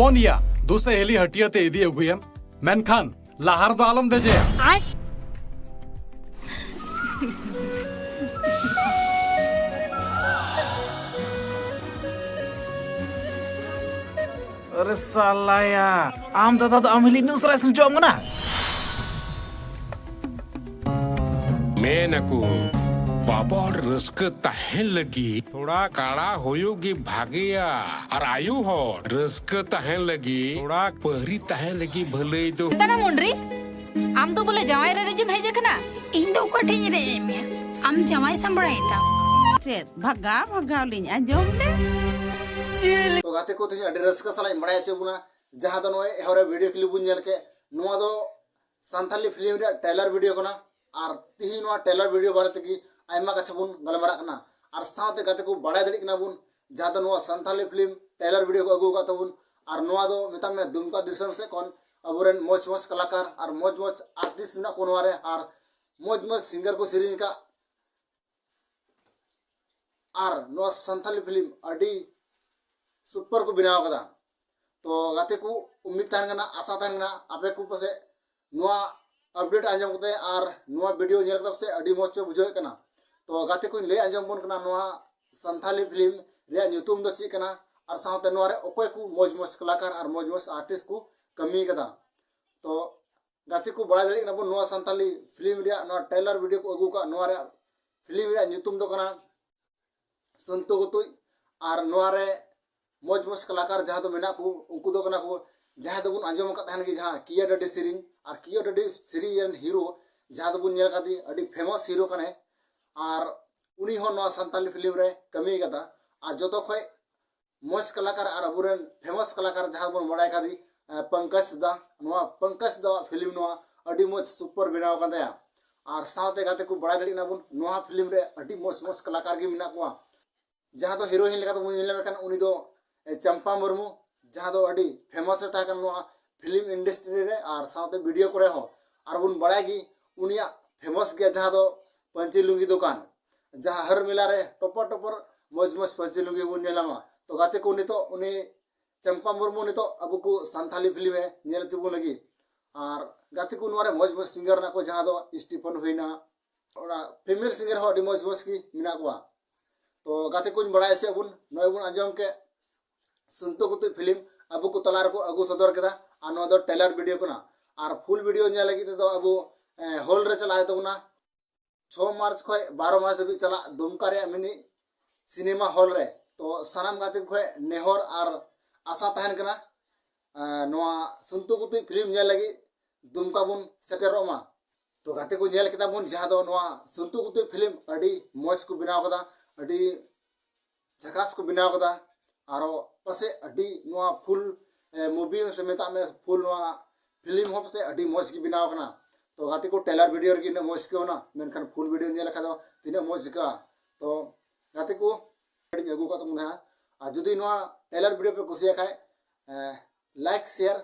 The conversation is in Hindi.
हपन या दूसरे हेली हटिया ते इदी अगुयम मेनखान लाहार दो आलम देजे अरे साला या आम दादा तो अमली नुसरा सुन जॉम ना मेनकू बाबा रस्क तहन लगी थोड़ा काड़ा होयोगी भागिया और आयु हो रस्क तहन लगी थोड़ा पहरी तहन लगी भले दो तना मुंडरी आम तो बोले जवाई रे जे भेजे कना इन दो कठे रे एमिया आम जवाई संबड़ाइता चेत भगा भगा लिन आजम ले तो गाते को अभी रस्का सला बड़ा से बुना जहाँ दो नोए हरे वीडियो क्लिप बुन जेल के नुआ दो संथाली फिल्म रे ट्रेलर वीडियो कना और तिही नुआ ट्रेलर वीडियो बारे तकी आयमा कछा बुन गलमरा कना और साथे गाते को बड़ा दड़ी कना बुन जहाँ दो नुआ संथाली फिल्म ट्रेलर वीडियो को अगु का तबुन और नुआ दो मिता में दुमका दिसम से कौन अबुरन मोज मोज कलाकार और मोज मोज आर्टिस्ट ना कोन वारे और मोज मोज सिंगर को सीरीज का और नुआ संथाली फिल्म अडी सुपर को बनाव कदा तो गाते को उम्मीद तहन कना आशा तहन कना आपे को पसे नुआ अपडेट आंजम कते और नुआ वीडियो नेल कते से अडी मस्त बुझो कना तो गाते को ले आंजम बन कना नुआ संथाली फिल्म रे न्यूतुम दो ची कना और साथे नुआ रे ओकोय को मौज मस्त कलाकार और मौज मस्त आर्टिस्ट को कमी कदा तो गाते को बड़ा दड़ी ना नुआ संथाली फिल्म रे नुआ ट्रेलर वीडियो को अगु का नुआ रे फिल्म रे न्यूतुम दो कना संतो गुतुई और नुआ रे मौज मौज कलाकार जहाँ तो मेना को उनको दो कना को जहाँ तो बुन आंजम का तहन की जहाँ किया डडी सीरीज और किया डडी सीरीज हीरो जहाँ तो बुन नेल कादी अडी फेमस हीरो कने और उनी हो नवा संताली फिल्म रे कमी कदा और जो तो खय मौज कलाकार और अबुरन फेमस कलाकार जहाँ बुन बड़ाय कादी पंकज दा फिल्म नवा अडी मौज सुपर बनाव कदा और साथे गाते को बड़ा दड़ी ना बुन नवा फिल्म रे अडी मौज मौज कलाकार की मिना को जहाँ तो हीरोइन लेका तो बुन नेल मेकन उनी दो चंपा मुर्मू जहाँ दो अडी फेमस था फिल्म इंडस्ट्री रे और साथे वीडियो करे हो और बुन बड़ा की उनिया फेमस गया जहाँ दो पंची लुंगी दुकान जहाँ हर मिला रे टोपर टोपर मौज मौज पंची लुंगी बुन नेलामा तो गाते को उनी तो उनी चंपा मुर्मू नि तो अब को संथाली फिल्म है नेल चुबु लगी और गाते को नुआरे मौज मौज सिंगर ना को जहाँ दो स्टीफन हुईना और फीमेल सिंगर हो अडी मौज मौज की मिना को तो गाते को बड़ा से बुन नय बुन आंजम के संतो गुतु फिल्म अबु को तलार को अगु सदर केदा आ नो दो ट्रेलर वीडियो कोना और फुल वीडियो ने लगी तो अबु हॉल रे चला तो ना 6 मार्च खय 12 मार्च दबी चला दुमका रे मिनी सिनेमा हॉल रे तो सनाम गाते खय नेहर और आशा तहन कना नोआ संतो गुतु फिल्म ने लगी दुमका बुन सेटेरोमा तो गाते को नेल केदा बुन जहाँ दो नोआ संतो गुतु फिल्म अडी मौज को बनाव कदा अडी झकास को बनाव कदा और पसे अडी नुआ फुल मूवी से मेता में फुल नुआ फिल्म हो पसे अडी मौज की बनाव कना तो गाते को ट्रेलर वीडियो की ने मौज के होना मेनखान फुल वीडियो ने लखा दो तिने मौज का तो गाते को अगु का तुम है जुदी नुआ ट्रेलर वीडियो पे कुसिया खाए लाइक शेयर